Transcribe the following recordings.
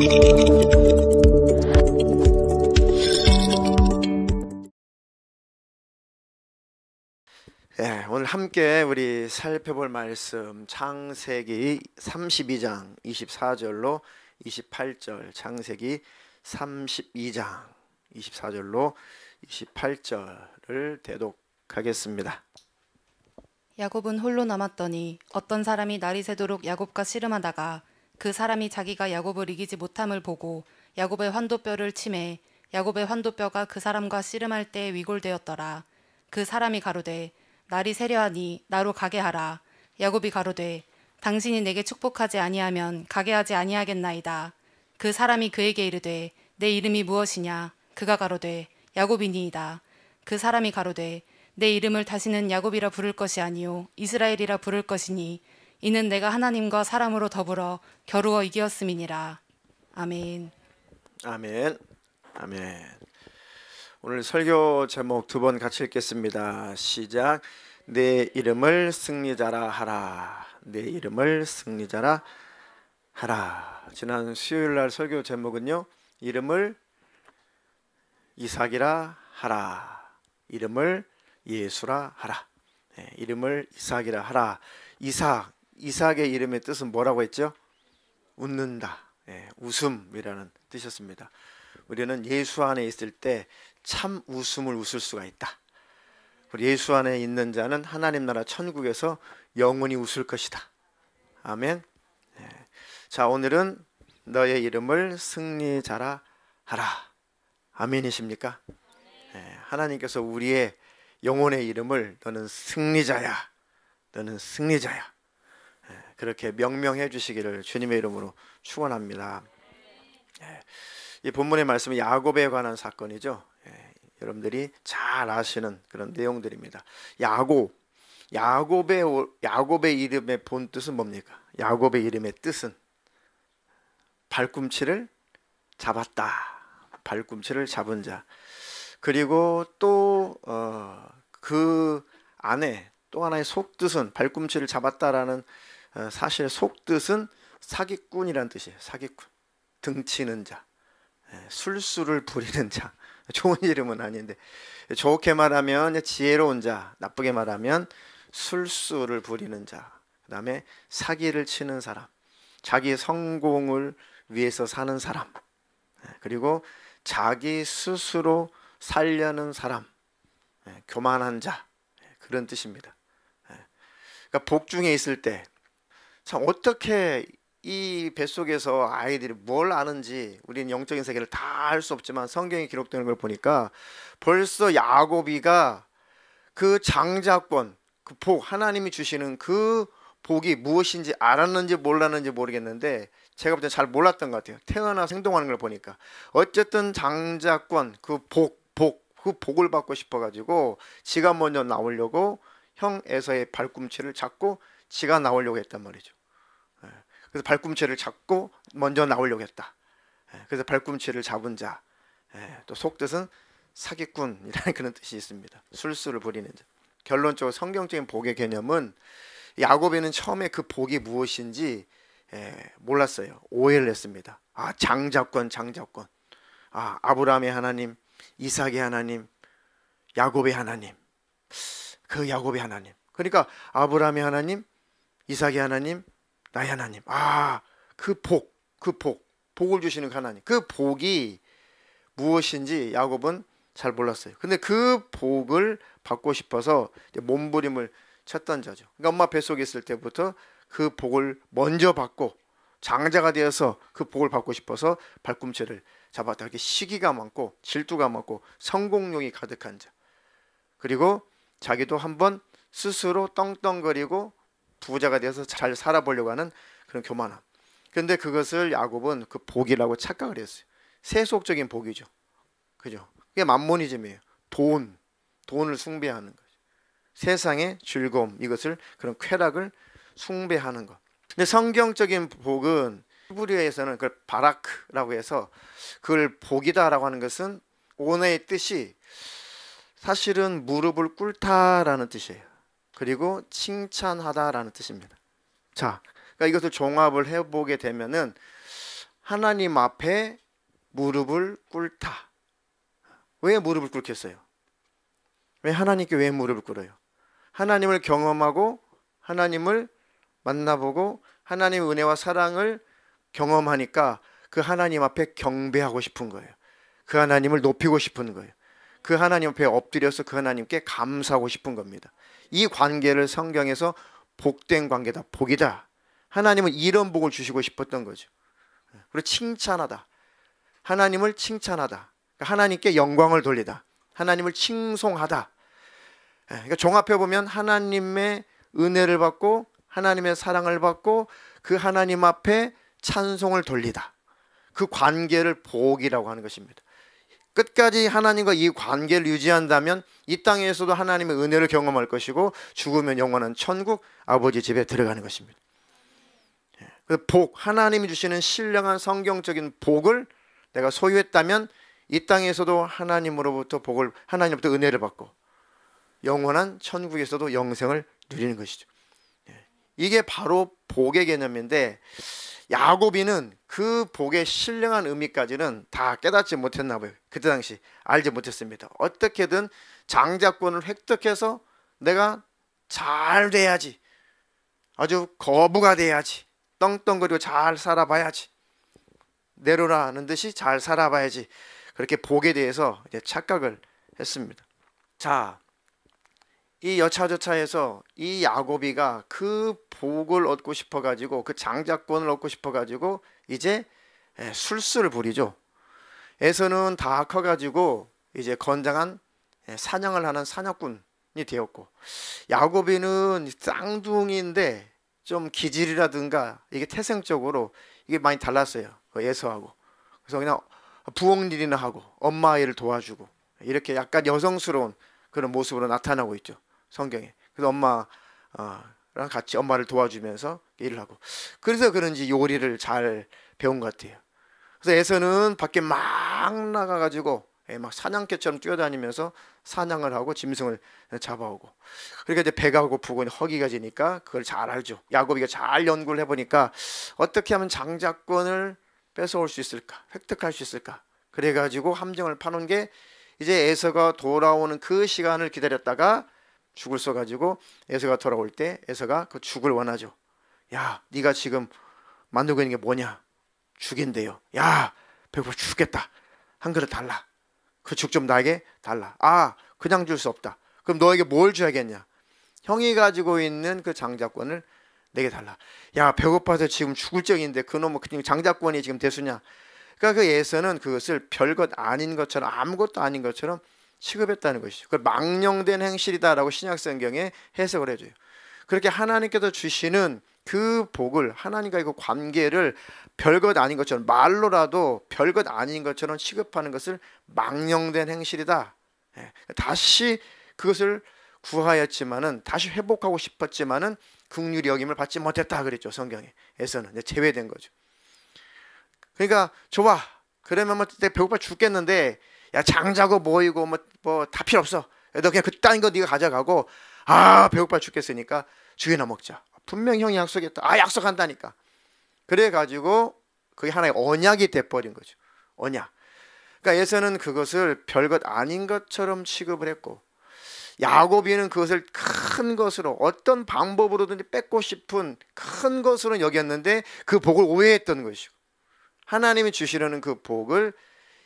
네, 오늘 함께 우리 살펴볼 말씀 창세기 32장 24절로 28절, 창세기 32장 24절로 28절을 대독하겠습니다. 야곱은 홀로 남았더니 어떤 사람이 날이 새도록 야곱과 씨름하다가 그 사람이 자기가 야곱을 이기지 못함을 보고 야곱의 환도뼈를 치매 야곱의 환도뼈가 그 사람과 씨름할 때에 위골되었더라. 그 사람이 가로되 날이 새려하니 나로 가게 하라. 야곱이 가로되 당신이 내게 축복하지 아니하면 가게 하지 아니하겠나이다. 그 사람이 그에게 이르되 내 이름이 무엇이냐? 그가 가로되 야곱이니이다. 그 사람이 가로되 내 이름을 다시는 야곱이라 부를 것이 아니요 이스라엘이라 부를 것이니 이는 내가 하나님과 사람으로 더불어 겨루어 이기었음이니라. 아멘. 아멘. 아멘. 오늘 설교 제목 두 번 같이 읽겠습니다. 시작. 내 이름을 승리자라 하라. 내 이름을 승리자라 하라. 지난 수요일 날 설교 제목은요, 이름을 이삭이라 하라. 이름을 예수라 하라. 네, 이름을 이삭이라 하라. 이삭의 이름의 뜻은 뭐라고 했죠? 웃는다. 네, 웃음이라는 뜻이었습니다. 우리는 예수 안에 있을 때 참 웃음을 웃을 수가 있다. 예수 안에 있는 자는 하나님 나라 천국에서 영원히 웃을 것이다. 아멘. 네. 자, 오늘은 너의 이름을 승리자라 하라. 아멘이십니까? 네. 하나님께서 우리의 영혼의 이름을 너는 승리자야, 너는 승리자야, 네. 그렇게 명명해 주시기를 주님의 이름으로 축원합니다. 네. 이 본문의 말씀은 야곱에 관한 사건이죠. 예, 여러분들이 잘 아시는 그런 내용들입니다. 야곱의 이름의 본 뜻은 뭡니까? 야곱의 이름의 뜻은 발꿈치를 잡았다. 발꿈치를 잡은 자. 그리고 또 그 안에 또 하나의 속뜻은 발꿈치를 잡았다라는 사실 속뜻은 사기꾼이라는 뜻이에요. 사기꾼. 등치는 자. 술수를 부리는 자. 좋은 이름은 아닌데, 좋게 말하면 지혜로운 자, 나쁘게 말하면 술수를 부리는 자, 그 다음에 사기를 치는 사람, 자기 성공을 위해서 사는 사람, 그리고 자기 스스로 살려는 사람, 교만한 자, 그런 뜻입니다. 그러니까 복중에 있을 때 참 어떻게 이 뱃속에서 아이들이 뭘 아는지 우리는 영적인 세계를 다 알 수 없지만 성경에 기록되는 걸 보니까 벌써 야곱이가 그 장자권, 그 복, 하나님이 주시는 그 복이 무엇인지 알았는지 몰랐는지 모르겠는데 제가 볼 때 잘 몰랐던 것 같아요. 태어나서 행동하는 걸 보니까. 어쨌든 장자권, 그 그 복을 받고 싶어가지고 지가 먼저 나오려고 형 에서의 발꿈치를 잡고 지가 나오려고 했단 말이죠. 그래서 발꿈치를 잡고 먼저 나오려고 했다. 그래서 발꿈치를 잡은 자. 또 속뜻은 사기꾼이라는 그런 뜻이 있습니다. 술수를 부리는 자. 결론적으로 성경적인 복의 개념은 야곱에는 처음에 그 복이 무엇인지 몰랐어요. 오해를 했습니다. 아, 장자권. 아, 아브라함의 하나님, 이삭의 하나님, 야곱의 하나님. 그 야곱의 하나님. 그러니까 아브라함의 하나님, 이삭의 하나님, 나의 하나님. 아, 그 복을 주시는 하나님. 그 복이 무엇인지 야곱은 잘 몰랐어요. 근데 그 복을 받고 싶어서 몸부림을 쳤던 자죠. 그러니까 엄마 뱃속에 있을 때부터 그 복을 먼저 받고 장자가 되어서 그 복을 받고 싶어서 발꿈치를 잡았다. 이렇게 시기가 많고 질투가 많고 성공욕이 가득한 자. 그리고 자기도 한번 스스로 떵떵거리고 부자가 되어서 잘 살아보려고 하는 그런 교만함. 그런데 그것을 야곱은 그 복이라고 착각을 했어요. 세속적인 복이죠. 그죠? 그게 맘모니즘이에요. 돈을 숭배하는 거죠. 세상의 즐거움, 이것을, 그런 쾌락을 숭배하는 것. 근데 성경적인 복은 히브리어에서는 그걸 바라크라고 해서 그걸 복이다라고 하는 것은 오너의 뜻이 사실은 무릎을 꿇다라는 뜻이에요. 그리고 칭찬하다라는 뜻입니다. 자, 그러니까 이것을 종합을 해보게 되면은 하나님 앞에 무릎을 꿇다. 왜 무릎을 꿇겠어요? 왜 하나님께 왜 무릎을 꿇어요? 하나님을 경험하고 하나님을 만나보고 하나님의 은혜와 사랑을 경험하니까 그 하나님 앞에 경배하고 싶은 거예요. 그 하나님을 높이고 싶은 거예요. 그 하나님 앞에 엎드려서 그 하나님께 감사하고 싶은 겁니다. 이 관계를 성경에서 복된 관계다, 복이다. 하나님은 이런 복을 주시고 싶었던 거죠. 그리고 칭찬하다. 하나님을 칭찬하다. 하나님께 영광을 돌리다. 하나님을 칭송하다. 그러니까 종합해 보면 하나님의 은혜를 받고 하나님의 사랑을 받고 그 하나님 앞에 찬송을 돌리다. 그 관계를 복이라고 하는 것입니다. 끝까지 하나님과 이 관계를 유지한다면 이 땅에서도 하나님의 은혜를 경험할 것이고 죽으면 영원한 천국 아버지 집에 들어가는 것입니다. 그 복, 하나님이 주시는 신령한 성경적인 복을 내가 소유했다면 이 땅에서도 하나님으로부터 복을, 하나님으로부터 은혜를 받고 영원한 천국에서도 영생을 누리는 것이죠. 이게 바로 복의 개념인데 야고비는 그 복의 신령한 의미까지는 다 깨닫지 못했나 봐요. 그때 당시 알지 못했습니다. 어떻게든 장자권을 획득해서 내가 잘 돼야지, 아주 거부가 돼야지, 떵떵거리고 잘 살아봐야지, 내로라는 듯이 잘 살아봐야지, 그렇게 복에 대해서 이제 착각을 했습니다. 자, 이 여차저차해서 이 야고비가 그 복을 얻고 싶어가지고 그 장자권을 얻고 싶어가지고 이제 술수를 부리죠. 에서는 다 커가지고 이제 건장한 사냥을 하는 사냥꾼이 되었고, 야고비는 쌍둥이인데 좀 기질이라든가 이게 태생적으로 이게 많이 달랐어요. 에서하고. 그래서 그냥 부엌일이나 하고 엄마 일을 도와주고 이렇게 약간 여성스러운 그런 모습으로 나타나고 있죠, 성경에. 그래서 엄마랑 같이 엄마를 도와주면서 일을 하고, 그래서 그런지 요리를 잘 배운 것 같아요. 그래서 에서는 밖에 막 나가가지고 막 사냥개처럼 뛰어다니면서 사냥을 하고 짐승을 잡아오고, 그러니까 이제 배가 고프고 허기가 지니까 그걸 잘 알죠. 야고비가 잘 연구를 해보니까 어떻게 하면 장자권을 뺏어올 수 있을까, 획득할 수 있을까, 그래가지고 함정을 파놓은 게 이제 에서가 돌아오는 그 시간을 기다렸다가 죽을 써가지고 에서가 돌아올 때 에서가 그 죽을 원하죠. 야, 네가 지금 만들고 있는 게 뭐냐? 죽인데요. 야, 배고파 죽겠다. 한 그릇 달라. 그 죽 좀 나에게 달라. 아, 그냥 줄 수 없다. 그럼 너에게 뭘 줘야겠냐? 형이 가지고 있는 그 장자권을 내게 달라. 야, 배고파서 지금 죽을 적인데 그놈의 장자권이 지금 대수냐? 그러니까 그 에서는 그것을 별것 아닌 것처럼, 아무것도 아닌 것처럼 취급했다는 것이죠. 그 망령된 행실이다라고 신약성경에 해석을 해줘요. 그렇게 하나님께서 주시는 그 복을, 하나님과의 그 관계를 별것 아닌 것처럼, 말로라도 별것 아닌 것처럼 취급하는 것을 망령된 행실이다. 다시 그것을 구하였지만은, 다시 회복하고 싶었지만은 긍휼히 여김을 받지 못했다 그랬죠, 성경에서는. 제외된 거죠. 그러니까 좋아, 그러면 뭐 배고파 죽겠는데 야, 장자고 뭐이고 뭐 다 필요 없어. 너 그냥 그딴 거 네가 가져가고, 아, 배고파 죽겠으니까 죽이나 먹자. 분명 형이 약속했다. 아, 약속한다니까. 그래가지고 그게 하나의 언약이 돼버린 거죠. 언약. 그러니까 에서는 그것을 별것 아닌 것처럼 취급을 했고, 야고비는 그것을 큰 것으로, 어떤 방법으로든지 뺏고 싶은 큰 것으로 여겼는데 그 복을 오해했던 것이고, 하나님이 주시려는 그 복을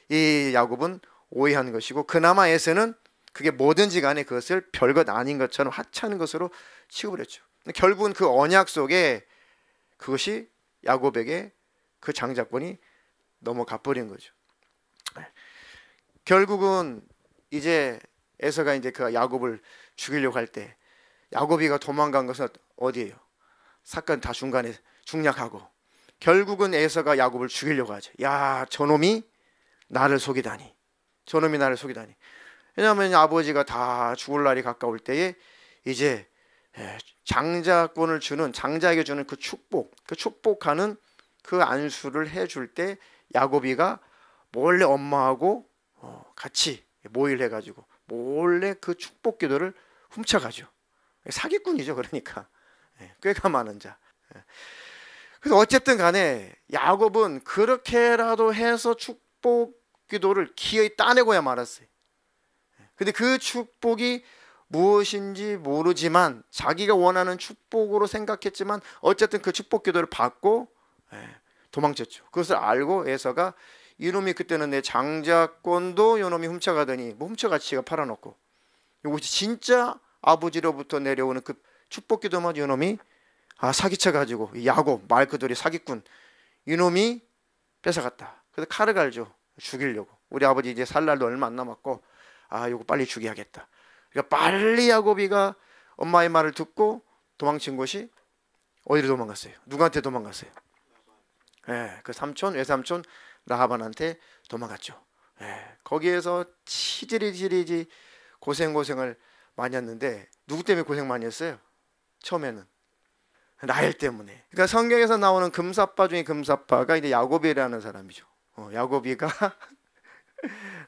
이 야곱은 오해한 것이고, 그나마 에서는 그게 뭐든지 간에 그것을 별것 아닌 것처럼 하찮은 것으로 취급을 했죠. 결국은 그 언약 속에 그것이 야곱에게 그 장자권이 넘어가 버린 거죠. 결국은 이제 에서가 이제 그 야곱을 죽이려고 할 때 야곱이가 도망간 것은 어디예요? 사건 다 중간에 중략하고 결국은 에서가 야곱을 죽이려고 하죠. 야, 저놈이 나를 속이다니. 저놈이 나를 속이다니. 왜냐하면 아버지가 다 죽을 날이 가까울 때에 이제 장자권을 주는, 장자에게 주는 그 축복, 그 축복하는 그 안수를 해줄 때 야곱이가 몰래 엄마하고 같이 모의를 해가지고 몰래 그 축복 기도를 훔쳐가죠. 사기꾼이죠. 그러니까 꾀가 많은 자. 그래서 어쨌든 간에 야곱은 그렇게라도 해서 축복 기도를 기어이 따내고야 말았어요. 근데 그 축복이 무엇인지 모르지만 자기가 원하는 축복으로 생각했지만 어쨌든 그 축복 기도를 받고 도망쳤죠. 그것을 알고 에서가 이놈이 그때는 내 장자권도 이놈이 훔쳐가더니 뭐 훔쳐갔지 지가 팔아놓고 이것이 진짜 아버지로부터 내려오는 그 축복 기도만 이놈이 사기쳐가지고 야곱 말 그대로 사기꾼 이놈이 뺏어갔다. 그래서 칼을 갈죠. 죽이려고. 우리 아버지 이제 살 날도 얼마 안 남았고 이거 빨리 죽여야겠다. 그러니까 빨리 야곱이가 엄마의 말을 듣고 도망친 곳이 어디로 도망갔어요? 누구한테 도망갔어요? 그 삼촌 외삼촌 라하반한테 도망갔죠. 거기에서 치지리지리지 고생을 많이 했는데 누구 때문에 고생 많이 했어요? 처음에는 라헬 때문에. 그러니까 성경에서 나오는 금사빠 중에 금사빠가 이제 야곱이라는 사람이죠. 야곱이가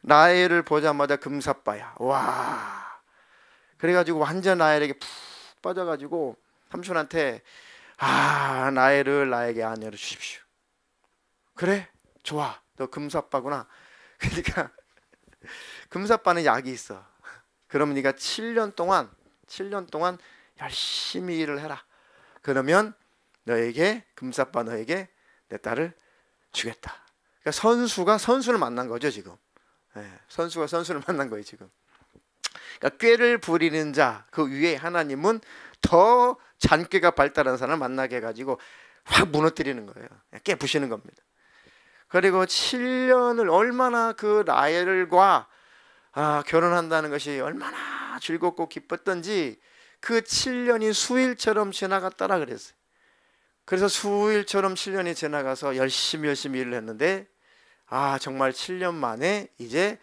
라헬을 보자마자 금사빠야. 와. 그래가지고 완전 라헬에게 푹 빠져가지고 삼촌한테 라헬을 나에게 아내로 주십시오. 그래? 좋아. 너 금사빠구나. 그러니까 금사빠는 약이 있어. 그럼 네가 7년 동안 열심히 일을 해라. 그러면 금사빠 너에게 내 딸을 주겠다. 그러니까 선수가 선수를 만난 거죠 지금. 선수가 선수를 만난 거예요 지금. 그러니까 꾀를 부리는 자 그 위에 하나님은 더 잔꾀가 발달한 사람을 만나게 해가지고 확 무너뜨리는 거예요. 깨부시는 겁니다. 그리고 7년을 얼마나 그 라헬과 결혼한다는 것이 얼마나 즐겁고 기뻤던지 그 7년이 수일처럼 지나갔다라 그랬어요. 그래서 수일처럼 7년이 지나가서 열심히 일을 했는데 정말 7년 만에 이제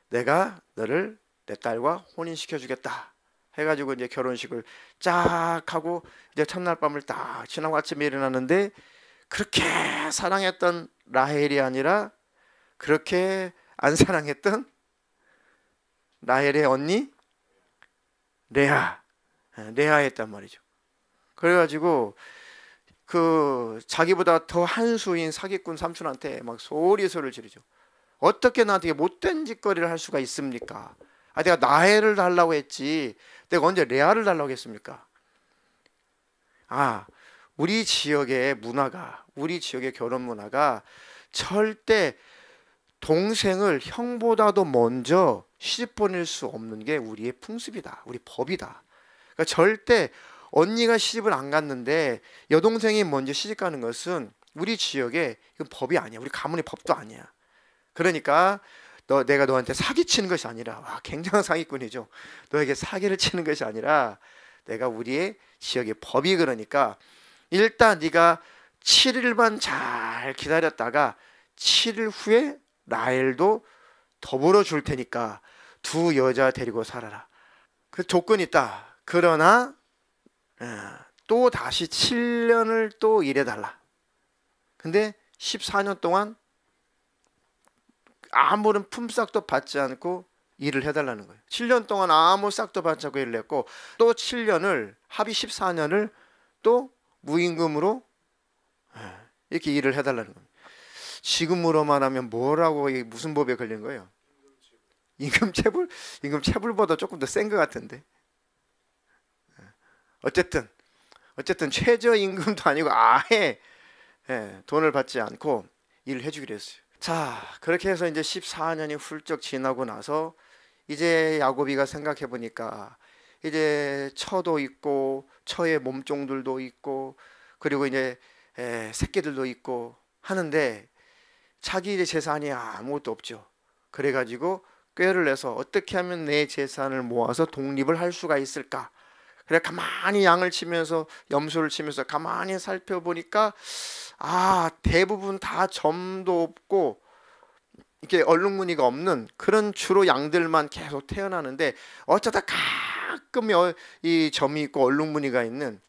내가 너를 내 딸과 혼인시켜 주겠다 해가지고 이제 결혼식을 쫙 하고 이제 첫날 밤을 딱 지나고 아침에 일어났는데 그렇게 사랑했던 라헬이 아니라 그렇게 안 사랑했던 라헬의 언니 레아였단 말이죠. 그래가지고 그 자기보다 더 한수인 사기꾼 삼촌한테 막 소리를 지르죠. 어떻게 나한테 못된 짓거리를 할 수가 있습니까? 내가 라헬을 달라고 했지 내가 언제 레아를 달라고 했습니까? 우리 지역의 문화가 우리 지역의 결혼 문화가 절대 동생을 형보다도 먼저 시집 보낼 수 없는 게 우리의 풍습이다. 우리 법이다. 그러니까 절대 언니가 시집을 안 갔는데 여동생이 먼저 시집 가는 것은 우리 지역의 이건 법이 아니야. 우리 가문의 법도 아니야. 그러니까 내가 너한테 사기치는 것이 아니라 굉장한 사기꾼이죠. 너에게 사기를 치는 것이 아니라 내가 우리의 지역의 법이 그러니까 일단 네가 7일만 잘 기다렸다가 7일 후에 라헬도 더불어 줄 테니까 두 여자 데리고 살아라. 그 조건이 있다. 그러나 또 다시 7년을 또 일해달라. 근데 14년 동안 아무런 품삯도 받지 않고 일을 해달라는 거예요. 7년 동안 아무 싹도 받지 않고 일을 했고 또 7년을 합의 14년을 또 무임금으로 이렇게 일을 해달라는 겁니다. 지금으로 말하면 뭐라고 무슨 법에 걸린 거예요? 임금체불? 임금체불보다 조금 더 센 것 같은데. 어쨌든 최저임금도 아니고 아예 돈을 받지 않고 일을 해주기로 했어요. 자, 그렇게 해서 이제 14년이 훌쩍 지나고 나서 이제 야곱이가 생각해 보니까 이제 처도 있고 처의 몸종들도 있고 그리고 이제 새끼들도 있고 하는데 자기 이제 재산이 아무것도 없죠. 그래가지고 꾀를 내서 어떻게 하면 내 재산을 모아서 독립을 할 수가 있을까? 그래 가만히 양을 치면서 염소를 치면서 가만히 살펴보니까 대부분 다 점도 없고 이렇게 얼룩무늬가 없는 그런 주로 양들만 계속 태어나는데 어쩌다 가끔 이 점이 있고 얼룩무늬가 있는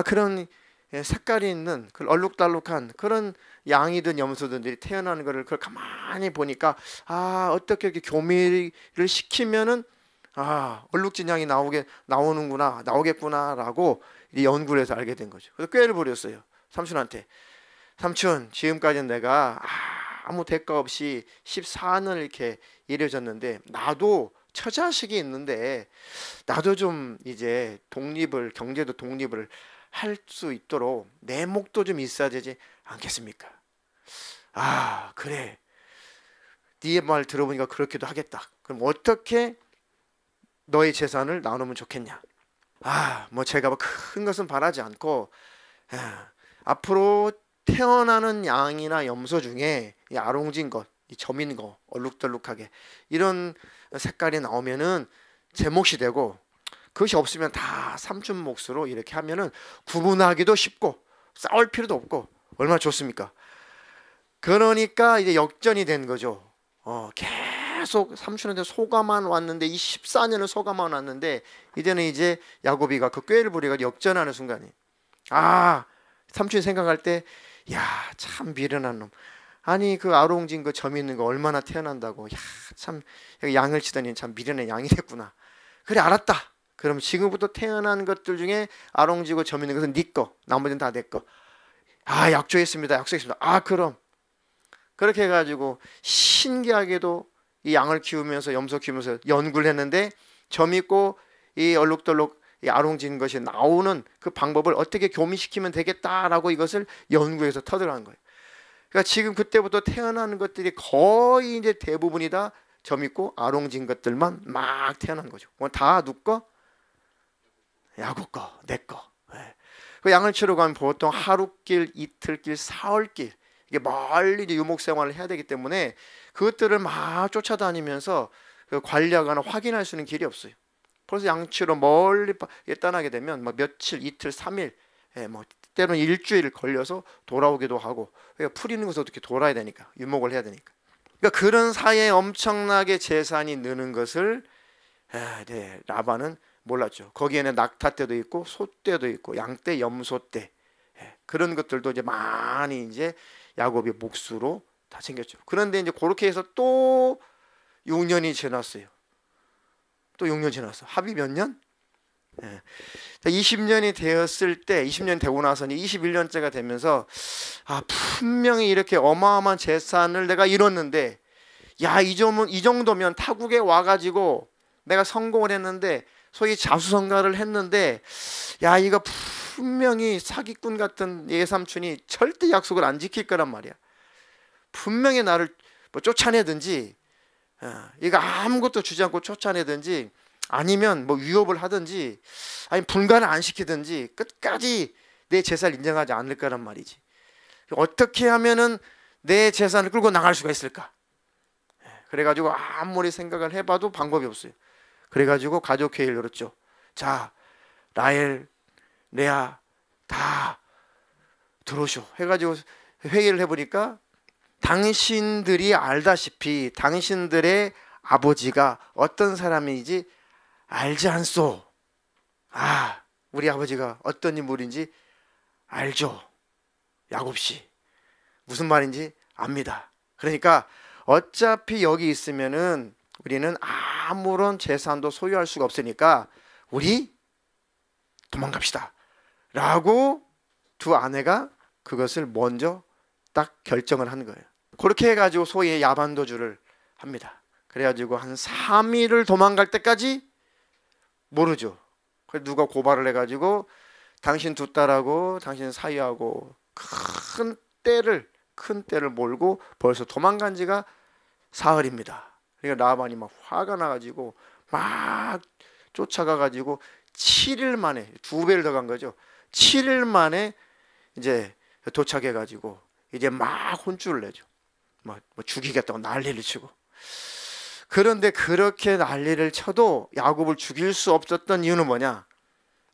그런 색깔이 있는 그 얼룩달룩한 그런 양이든 염소든지 태어나는 거를 그걸 가만히 보니까 어떻게 이렇게 교미를 시키면은 얼룩진 양이 나오겠구나라고 연구를 해서 알게 된 거죠. 그래서 꾀를 부렸어요. 삼촌한테 삼촌, 지금까지 내가 아무 대가 없이 14년을 이렇게 일해줬는데 나도 처자식이 있는데 나도 좀 이제 독립을, 경제도 독립을 할 수 있도록 내 목도 좀 있어야 되지 않겠습니까? 아, 그래. 네 말 들어보니까 그렇게도 하겠다. 그럼 어떻게 너의 재산을 나누면 좋겠냐? 뭐 제가 뭐 큰 것은 바라지 않고 앞으로 태어나는 양이나 염소 중에 이 아롱진 것, 이 점인 거, 얼룩덜룩하게 이런 색깔이 나오면은 제 몫이 되고, 그것이 없으면 다 삼촌 몫으로 이렇게 하면은 구분하기도 쉽고 싸울 필요도 없고 얼마나 좋습니까? 그러니까 이제 역전이 된 거죠. 계속 삼촌한테 속아만 왔는데 이 14년을 속아만 왔는데 이제는 이제 야곱이가 그 꾀를 부리가 역전하는 순간이, 삼촌이 생각할 때, 야, 참 미련한 놈. 아니 그 아롱진 그 점 있는 거 얼마나 태어난다고. 야, 참 양을 치더니 참 미련한 양이 됐구나. 그래, 알았다. 그럼 지금부터 태어난 것들 중에 아롱지고 점 있는 것은 네 거, 나머지는 다 내 거. 약속했습니다. 그럼 그렇게 해가지고 신기하게도 이 양을 키우면서 염소 키우면서 연구를 했는데 점 있고 이 얼룩덜룩 이 아롱진 것이 나오는 그 방법을 어떻게 교미시키면 되겠다라고 이것을 연구해서 터득한 거예요. 그러니까 지금 그때부터 태어나는 것들이 거의 이제 대부분이 다 점 있고 아롱진 것들만 막 태어난 거죠. 다 누구 거? 야곱 거, 내 거. 그 양을 치러 가면 보통 하루길, 이틀길, 사흘길 이게 멀리 이제 유목 생활을 해야 되기 때문에 그것들을 막 쫓아다니면서 그 관리하거나 확인할 수 있는 길이 없어요. 그래서 양치로 멀리 떠나게 되면 막 며칠, 이틀, 3일, 뭐 때로는 일주일 걸려서 돌아오기도 하고, 그러니까 풀 있는 곳에 어떻게 돌아야 되니까, 유목을 해야 되니까. 그러니까 그런 사이에 엄청나게 재산이 느는 것을 라반은 몰랐죠. 거기에는 낙타떼도 있고 소떼도 있고 양떼, 염소떼, 그런 것들도 이제 많이 이제 야곱의 몫으로 다 챙겼죠. 그런데 이제 그렇게 해서 또 6년이 지났어요. 또 6년 지났어. 합이 몇 년? 20년이 되었을 때, 20년 되고 나서는 21년째가 되면서 분명히 이렇게 어마어마한 재산을 내가 이뤘는데, 이 정도면 타국에 와가지고 내가 성공을 했는데, 소위 자수성가를 했는데, 이거 분명히 사기꾼 같은 예삼촌이 절대 약속을 안 지킬 거란 말이야. 분명히 나를 뭐 쫓아내든지, 이거 아무것도 주지 않고 쫓아내든지, 아니면 뭐 위협을 하든지, 아니 분간을 안 시키든지 끝까지 내 재산을 인정하지 않을 거란 말이지. 어떻게 하면은 내 재산을 끌고 나갈 수가 있을까? 그래가지고 아무리 생각을 해봐도 방법이 없어요. 그래가지고 가족 회의를 열었죠. 자, 라헬, 레아 다 들어오쇼 해가지고 회의를 해보니까, 당신들이 알다시피 당신들의 아버지가 어떤 사람인지 알지 않소? 우리 아버지가 어떤 인물인지 알죠. 야곱씨 무슨 말인지 압니다. 그러니까 어차피 여기 있으면은 우리는 아무런 재산도 소유할 수가 없으니까 우리 도망갑시다 라고 두 아내가 그것을 먼저 딱 결정을 한 거예요. 그렇게 해가지고 소위 야반도주를 합니다. 그래가지고 한 3일을 도망갈 때까지 모르죠. 그래서 누가 고발을 해가지고 당신 두 딸하고 당신 사이하고 큰 떼를 몰고 벌써 도망간 지가 사흘입니다. 그러니까 라반이 막 화가 나가지고 막 쫓아가가지고 7일 만에 2배를 더 간 거죠. 7일 만에 이제 도착해가지고 이제 막 혼쭐을 내죠. 막 죽이겠다고 난리를 치고. 그런데 그렇게 난리를 쳐도 야곱을 죽일 수 없었던 이유는 뭐냐?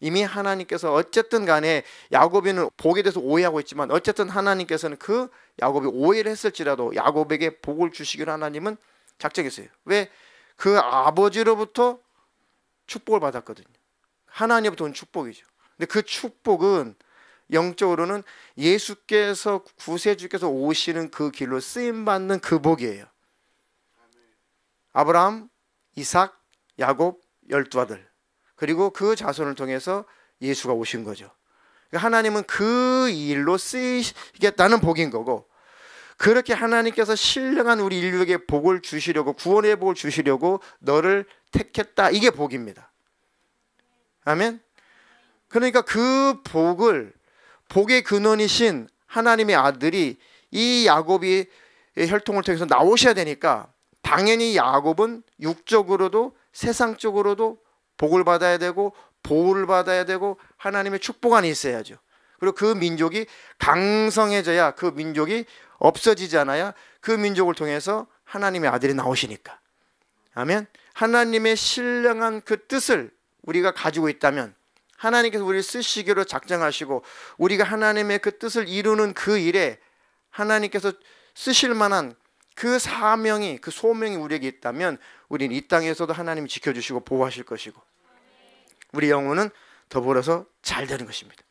이미 하나님께서 어쨌든 간에 야곱이는 복에 대해서 오해하고 있지만 어쨌든 하나님께서는 그 야곱이 오해를 했을지라도 야곱에게 복을 주시기로 하나님은 작정했어요. 왜? 그 아버지로부터 축복을 받았거든요. 하나님부터 온 축복이죠. 근데 그 축복은 영적으로는 예수께서 구세주께서 오시는 그 길로 쓰임받는 그 복이에요. 아브라함, 이삭, 야곱 12아들, 그리고 그 자손을 통해서 예수가 오신 거죠. 하나님은 그 일로 쓰이겠다는 복인 거고, 그렇게 하나님께서 신령한 우리 인류에게 복을 주시려고, 구원의 복을 주시려고 너를 택했다, 이게 복입니다. 아멘. 그러니까 그 복의 근원이신 하나님의 아들이 이 야곱이 혈통을 통해서 나오셔야 되니까, 당연히 야곱은 육적으로도 세상적으로도 복을 받아야 되고 보호를 받아야 되고 하나님의 축복 안에 있어야죠. 그리고 그 민족이 강성해져야, 그 민족이 없어지지 않아야 그 민족을 통해서 하나님의 아들이 나오시니까. 아멘. 하나님의 신령한 그 뜻을 우리가 가지고 있다면, 하나님께서 우리를 쓰시기로 작정하시고 우리가 하나님의 그 뜻을 이루는 그 일에 하나님께서 쓰실 만한 그 사명이, 그 소명이 우리에게 있다면, 우리는 이 땅에서도 하나님이 지켜주시고 보호하실 것이고 우리 영혼은 더불어서 잘 되는 것입니다.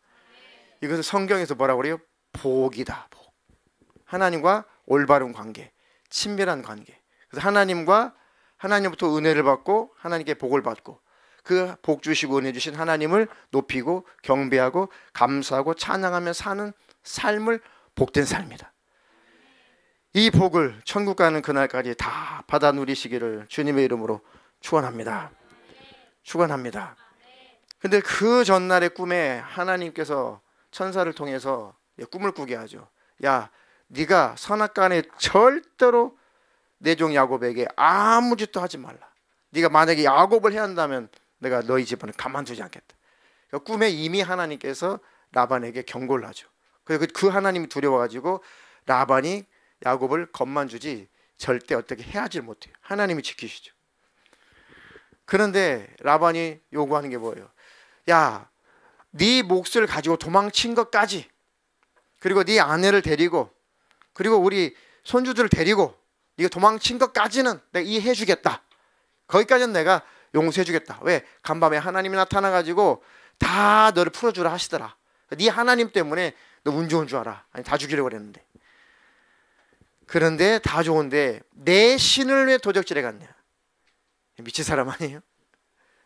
이것을 성경에서 뭐라고 그래요? 복이다. 복. 하나님과 올바른 관계, 친밀한 관계. 그래서 하나님부터 은혜를 받고 하나님께 복을 받고, 그 복 주시고 은혜 주신 하나님을 높이고 경배하고 감사하고 찬양하며 사는 삶을 복된 삶이다. 이 복을 천국 가는 그날까지 다 받아 누리시기를 주님의 이름으로 축원합니다. 축원합니다. 근데 그 전날의 꿈에 하나님께서 천사를 통해서 꿈을 꾸게 하죠. 야, 네가 선악간에 절대로 내 종 야곱에게 아무 짓도 하지 말라. 네가 만약에 야곱을 해야 한다면 내가 너희 집안을 가만두지 않겠다. 그러니까 꿈에 이미 하나님께서 라반에게 경고를 하죠. 그래서 그 하나님이 두려워가지고 라반이 야곱을 겁만 주지 절대 어떻게 해하지 못해요. 하나님이 지키시죠. 그런데 라반이 요구하는 게 뭐예요? 야, 네 몫을 가지고 도망친 것까지, 그리고 네 아내를 데리고, 그리고 우리 손주들을 데리고 네가 도망친 것까지는 내가 이해해 주겠다. 거기까지는 내가 용서해 주겠다. 왜? 간밤에 하나님이 나타나가지고 다 너를 풀어주라 하시더라. 네 하나님 때문에 너 운 좋은 줄 알아. 아니, 다 죽이려고 그랬는데. 그런데 다 좋은데 내 신을 왜 도적질해 갔냐? 미친 사람 아니에요?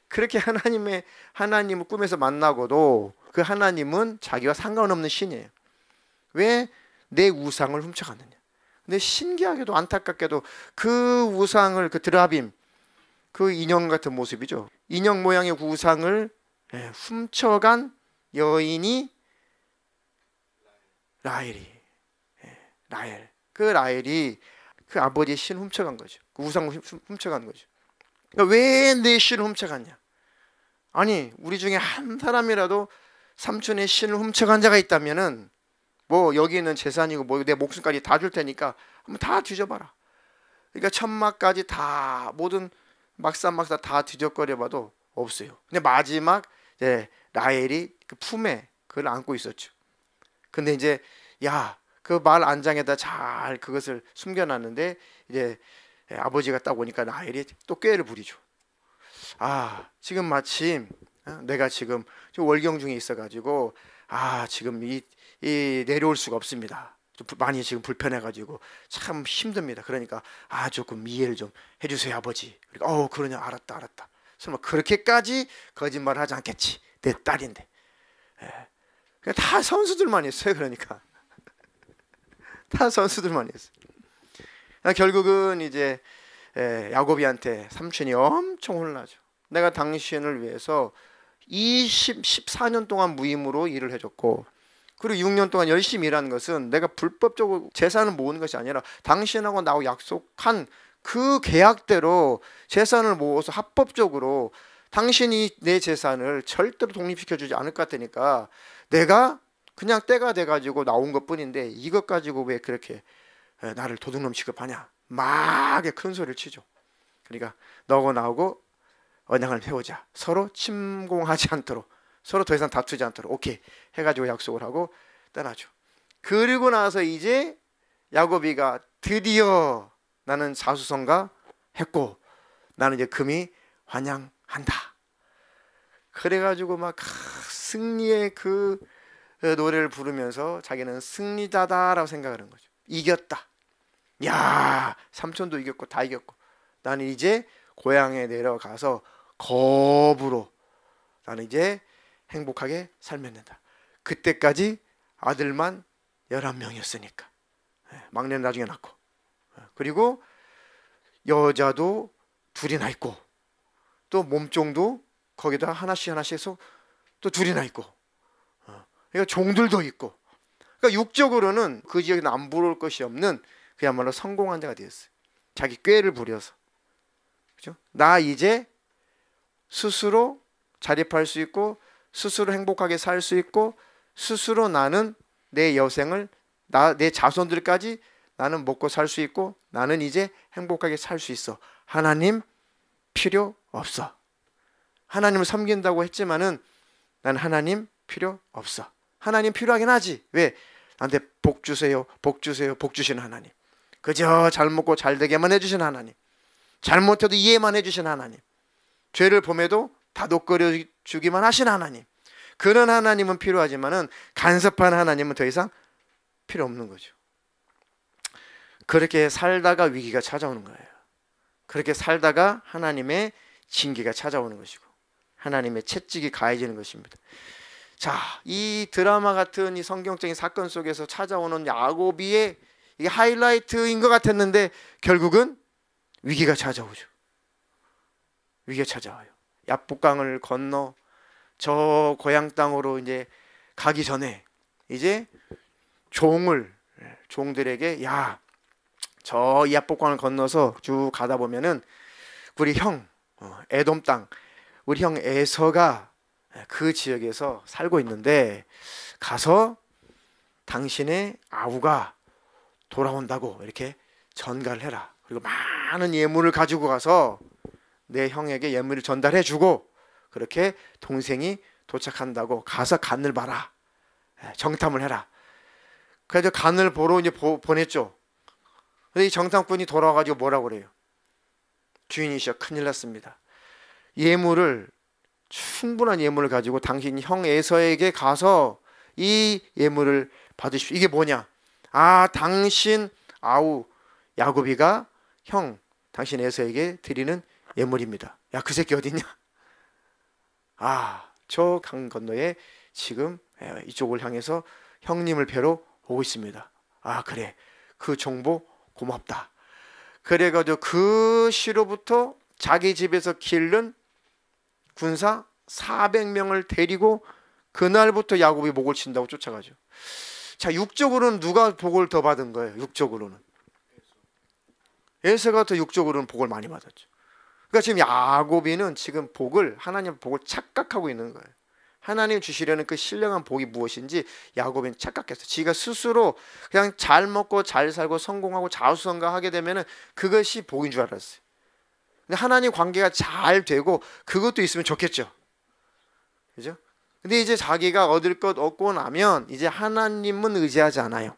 그렇게 하나님을 꿈에서 만나고도 그 하나님은 자기와 상관없는 신이에요. 왜 내 우상을 훔쳐갔느냐? 근데 신기하게도 안타깝게도 그 우상을, 그 드라빔, 그 인형 같은 모습이죠. 인형 모양의 그 우상을 훔쳐간 여인이 라헬. 그 라헬이 그 아버지의 신 훔쳐간 거죠. 그 우상을 훔쳐간 거죠. 그러니까 왜 내 신을 훔쳐갔냐? 아니, 우리 중에 한 사람이라도 삼촌의 신을 훔쳐간 자가 있다면은 뭐 여기 있는 재산이고 뭐 내 목숨까지 다 줄 테니까 한번 다 뒤져봐라. 그러니까 천막까지 다, 모든 막상 다 뒤적거려봐도 없어요. 근데 마지막 라헬이 그 품에 그걸 안고 있었죠. 근데 이제 그 말 안장에다 잘 그것을 숨겨놨는데, 이제 아버지가 딱 오니까 라헬이 또 꾀를 부리죠. 지금 마침 내가 지금 월경 중에 있어가지고 지금 이 내려올 수가 없습니다. 좀 많이 지금 불편해가지고 참 힘듭니다. 그러니까 조금 이해를 좀 해주세요, 아버지. 그러니까 그러냐, 알았다. 설마 그렇게까지 거짓말을 하지 않겠지, 내 딸인데. 그냥 다 선수들만 있어요. 그러니까 다 선수들만 있어요. 결국은 이제 야곱이한테 삼촌이 엄청 혼나죠. 내가 당신을 위해서 14년 동안 무임으로 일을 해줬고, 그리고 6년 동안 열심히 일하는 것은 내가 불법적으로 재산을 모으는 것이 아니라 당신하고 나하고 약속한 그 계약대로 재산을 모아서 합법적으로 당신이 내 재산을 절대로 독립시켜주지 않을 것 같으니까 내가 그냥 때가 돼가지고 나온 것뿐인데 이것 가지고 왜 그렇게 나를 도둑놈 취급하냐, 막 큰 소리를 치죠. 그러니까 너하고 나하고 언약을 세우자. 서로 침공하지 않도록, 서로 더 이상 다투지 않도록 오케이 해가지고 약속을 하고 떠나죠. 그리고 나서 이제 야곱이가 드디어 나는 자수성가 했고 나는 이제 금이 환영한다. 그래가지고 막 승리의 그 노래를 부르면서 자기는 승리자다라고 생각하는 거죠. 이겼다. 야, 삼촌도 이겼고 다 이겼고 나는 이제 고향에 내려가서 거부로 나는 이제 행복하게 살면 된다. 그때까지 아들만 11명이었으니까. 막내는 나중에 낳고. 그리고 여자도 둘이나 있고, 또 몸종도 거기다 하나씩 해서 또 둘이나 있고, 그러니까 종들도 있고, 그러니까 육적으로는 그 지역에 남부러울 것이 없는 그야말로 성공한 자가 되었어요. 자기 꾀를 부려서. 그죠? 나 이제 스스로 자립할 수 있고, 스스로 행복하게 살 수 있고, 스스로 나는 내 여생을, 내 자손들까지 나는 먹고 살 수 있고, 나는 이제 행복하게 살 수 있어. 하나님 필요 없어. 하나님을 섬긴다고 했지만은 난 하나님 필요 없어. 하나님 필요하긴 하지. 왜? 나한테 복 주세요, 복 주세요, 복 주시는 하나님. 그저 잘 먹고 잘 되게만 해주신 하나님. 잘못해도 이해만 해주신 하나님. 죄를 범해도 다독거려 주기만 하신 하나님. 그런 하나님은 필요하지만은 간섭한 하나님은 더 이상 필요 없는 거죠. 그렇게 살다가 위기가 찾아오는 거예요. 그렇게 살다가 하나님의 징계가 찾아오는 것이고, 하나님의 채찍이 가해지는 것입니다. 자, 이 드라마 같은 이 성경적인 사건 속에서 찾아오는 야곱의 이게 하이라이트인 것 같았는데 결국은 위기가 찾아오죠. 위기가 찾아와요. 야복강을 건너 저 고향 땅으로 이제 가기 전에 이제 종들에게 야, 저 야복강을 건너서 쭉 가다 보면은 우리 형 에돔 땅, 우리 형 에서가 그 지역에서 살고 있는데 가서 당신의 아우가 돌아온다고 이렇게 전가를 해라. 그리고 많은 예물을 가지고 가서 내 형에게 예물을 전달해 주고, 그렇게 동생이 도착한다고 가서 간을 봐라. 정탐을 해라. 그래서 간을 보러 이제 보냈죠. 근데 이 정탐꾼이 돌아와가지고 뭐라고 그래요? 주인이시여, 큰일 났습니다. 충분한 예물을 가지고 당신 형 에서에게 가서 이 예물을 받으십시오. 이게 뭐냐? 아, 당신 아우 야곱이가 형 당신 에서에게 드리는 예물입니다. 야, 그 새끼 어딨냐? 아, 저 강 건너에 지금 이쪽을 향해서 형님을 뵈러 오고 있습니다. 아, 그래, 그 정보 고맙다. 그래가지고 그 시로부터 자기 집에서 기른 군사 400명을 데리고 그날부터 야곱이 목을 친다고 쫓아가죠. 자, 육적으로는 누가 복을 더 받은 거예요? 육적으로는 에서가 더 육적으로는 복을 많이 받았죠. 그러니까 지금 야곱이는 지금 하나님 복을 착각하고 있는 거예요. 하나님 주시려는 그 신령한 복이 무엇인지 야곱은 착각했어요. 지가 스스로 그냥 잘 먹고 잘 살고 성공하고 자수성가하게 되면은 그것이 복인 줄 알았어요. 근데 하나님 관계가 잘 되고 그것도 있으면 좋겠죠. 그죠? 근데 이제 자기가 얻을 것 얻고 나면 이제 하나님은 의지하지 않아요.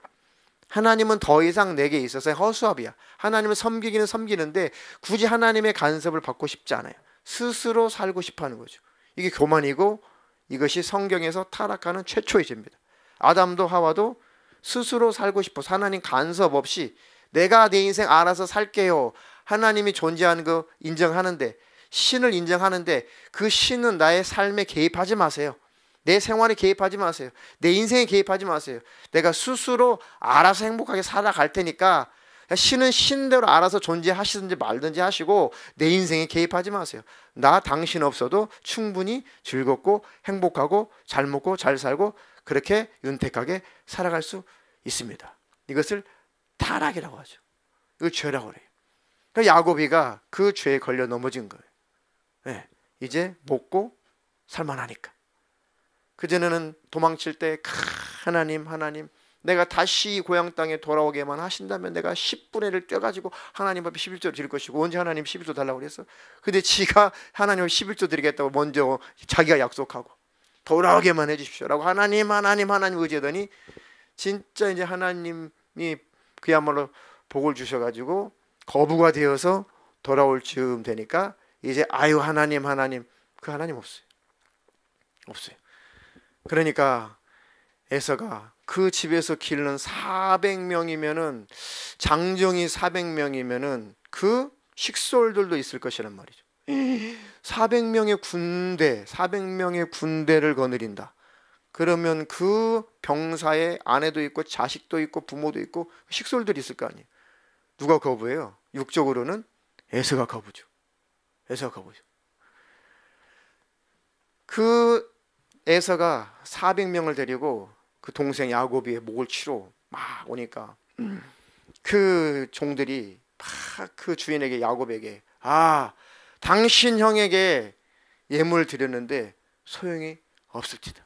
하나님은 더 이상 내게 있어서 허수아비야. 하나님을 섬기기는 섬기는데 굳이 하나님의 간섭을 받고 싶지 않아요. 스스로 살고 싶어 하는 거죠. 이게 교만이고, 이것이 성경에서 타락하는 최초의 죄입니다. 아담도 하와도 스스로 살고 싶어서 하나님 간섭 없이 내가 내 인생 알아서 살게요. 하나님이 존재하는 거 인정하는데, 신을 인정하는데 그 신은 나의 삶에 개입하지 마세요. 내 생활에 개입하지 마세요. 내 인생에 개입하지 마세요. 내가 스스로 알아서 행복하게 살아갈 테니까 신은 신대로 알아서 존재하시든지 말든지 하시고 내 인생에 개입하지 마세요. 나 당신 없어도 충분히 즐겁고 행복하고 잘 먹고 잘 살고 그렇게 윤택하게 살아갈 수 있습니다. 이것을 타락이라고 하죠. 이걸 죄라고 그래요. 그러니까 야곱이가 그 죄에 걸려 넘어진 거예요. 네, 이제 먹고 살만하니까. 그전에는 도망칠 때 하나님 내가 다시 고향 땅에 돌아오게만 하신다면 내가 10분의 1을 떼가지고 하나님 앞에 11조를 드릴 것이고, 언제 하나님 11조 달라고 그랬어? 근데 지가 하나님 앞에 11조 드리겠다고 먼저 자기가 약속하고 돌아오게만 해주십시오라고 하나님 의지하더니 진짜 이제 하나님이 그야말로 복을 주셔가지고 거부가 되어서 돌아올 즈음 되니까 이제 아유 하나님 그 하나님 없어요. 그러니까 에서가 그 집에서 기르는 400명이면은 장정이 400명이면은 그 식솔들도 있을 것이란 말이죠. 400명의 군대를 거느린다. 그러면 그 병사의 아내도 있고 자식도 있고 부모도 있고 식솔들이 있을 거 아니에요. 누가 거부해요? 육적으로는 에서가 거부죠. 에서가 거부죠. 그 에서가 400명을 데리고 그 동생 야곱의 목을 치러 막 오니까 그 종들이 막 그 주인에게 야곱에게 당신 형에게 예물을 드렸는데 소용이 없을지다.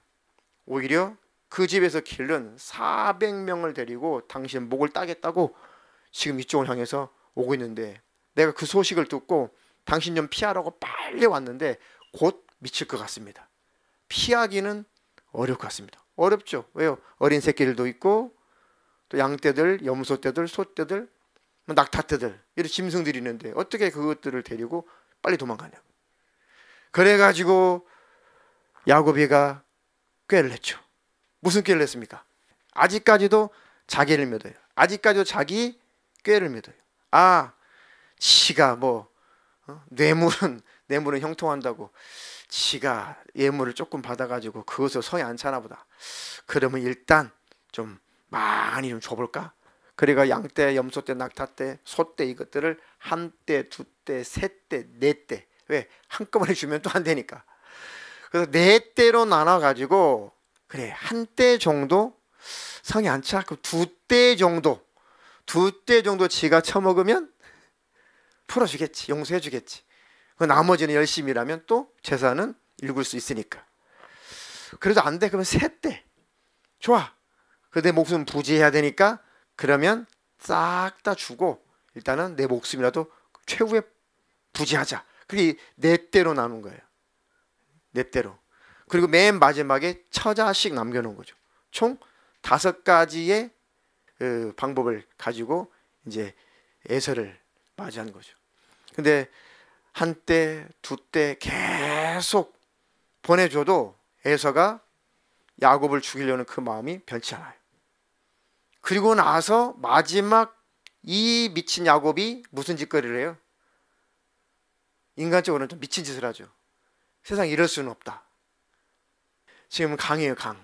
오히려 그 집에서 기른 400명을 데리고 당신 목을 따겠다고 지금 이쪽을 향해서 오고 있는데 내가 그 소식을 듣고 당신 좀 피하라고 빨리 왔는데 곧 미칠 것 같습니다. 피하기는 어려울 것 같습니다. 어렵죠. 왜요? 어린 새끼들도 있고 또 양떼들, 염소떼들, 소떼들, 낙타떼들 이런 짐승들이 있는데 어떻게 그것들을 데리고 빨리 도망가냐고. 그래가지고 야곱이가 꾀를 냈죠. 무슨 꾀를 냈습니까? 아직까지도 자기를 믿어요. 아직까지도 자기 꾀를 믿어요. 지가 뇌물은 형통한다고 지가 예물을 조금 받아가지고 그것을 성에 안 차나 보다. 그러면 일단 좀 많이 좀 줘볼까? 그래가 양떼, 염소떼, 낙타떼, 소떼 이것들을 한 떼, 두 떼, 세 떼, 네 떼. 왜? 한꺼번에 주면 또 안 되니까. 그래서 네 떼로 나눠가지고 그래 한 떼 정도 성에 안 차. 그럼 두 떼 정도 지가 처먹으면 풀어주겠지. 용서해주겠지. 그 나머지는 열심히 일하면 또 재산은 읽을 수 있으니까. 그래도 안 돼. 그러면 세 떼. 좋아. 내 목숨 부지해야 되니까 그러면 싹 다 주고 일단은 내 목숨이라도 최후에 부지하자. 그게 네 떼로 나눈 거예요. 네 떼로. 그리고 맨 마지막에 처자씩 남겨놓은 거죠. 총 5가지의 방법을 가지고 이제 에서를 맞이한 거죠. 근데 한 떼, 두 떼 계속 보내줘도 에서가 야곱을 죽이려는 그 마음이 변치 않아요. 그리고 나서 마지막 이 미친 야곱이 무슨 짓거리를 해요? 인간적으로는 좀 미친 짓을 하죠. 세상에 이럴 수는 없다. 지금 강이에요, 강.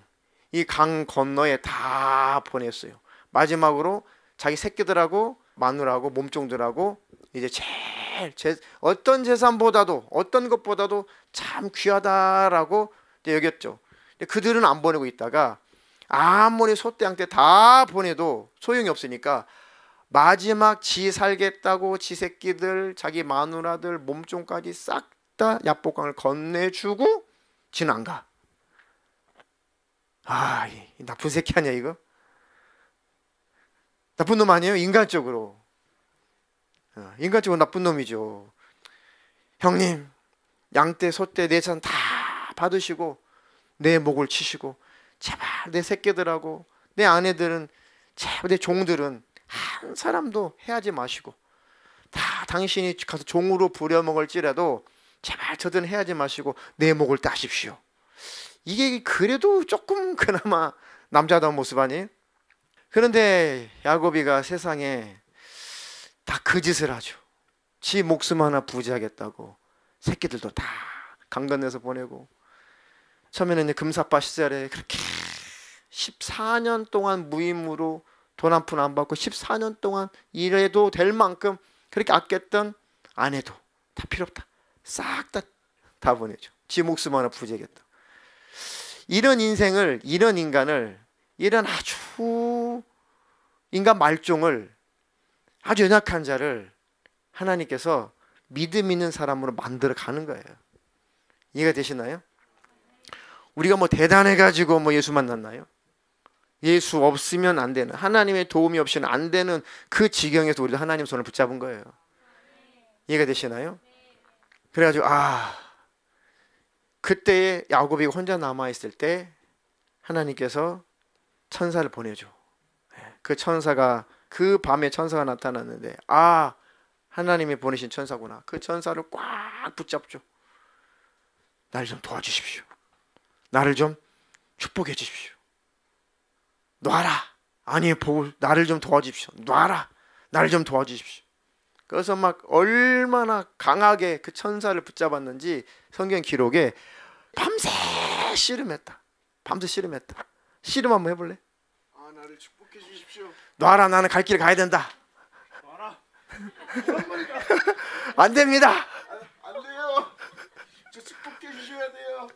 이 강 건너에 다 보냈어요. 마지막으로 자기 새끼들하고 마누라하고 몸종들하고 이제 어떤 재산보다도 어떤 것보다도 참 귀하다라고 여겼죠. 그들은 안 보내고 있다가 아무리 소떼 양떼 다 보내도 소용이 없으니까 마지막 지 살겠다고 지 새끼들 자기 마누라들 몸종까지 싹 다 야복강을 건네주고 지는 안 가. 이 나쁜 새끼 아니야 이거? 나쁜 놈 아니에요? 인간적으로 나쁜 놈이죠. 형님 양떼 소떼 내 재산 다 받으시고 내 목을 치시고 제발 내 새끼들하고 내 아내들은 제발 내 종들은 한 사람도 해하지 마시고 다 당신이 가서 종으로 부려먹을지라도 제발 저들은 해하지 마시고 내 목을 따십시오. 이게 그래도 조금 그나마 남자다운 모습 아니에요? 그런데 야곱이가 세상에 다 그 짓을 하죠. 지 목숨 하나 부지하겠다고 새끼들도 다 강 건너서 보내고 처음에는 이제 금사빠 시절에 그렇게 14년 동안 무임으로 돈 한 푼 안 받고 14년 동안 일해도 될 만큼 그렇게 아꼈던 아내도 다 필요 없다. 싹 다 보내죠. 지 목숨 하나 부지하겠다. 이런 인생을, 이런 인간을, 이런 아주 인간 말종을, 아주 연약한 자를 하나님께서 믿음 있는 사람으로 만들어 가는 거예요. 이해가 되시나요? 우리가 대단해가지고 예수 만났나요? 예수 없으면 안 되는, 하나님의 도움이 없이는 안 되는 그 지경에서 우리도 하나님 손을 붙잡은 거예요. 이해가 되시나요? 그래가지고 그때에 야곱이 혼자 남아있을 때 하나님께서 천사를 보내줘. 그 천사가 그 밤에 천사가 나타났는데 하나님이 보내신 천사구나. 그 천사를 꽉 붙잡죠. 나를 좀 도와주십시오. 나를 좀 축복해 주십시오. 놔라. 아니 나를 좀 도와주십시오. 놔라. 나를 좀 도와주십시오. 그래서 얼마나 강하게 그 천사를 붙잡았는지 성경 기록에 밤새 씨름했다. 밤새 씨름했다. 씨름 한번 해볼래? 아, 나를 축복해 주십시오. 놔라, 나는 갈 길 가야 된다. 놔라. 그런 말이다. 안 됩니다. 안 돼요. 저 축복해 주셔야 돼요.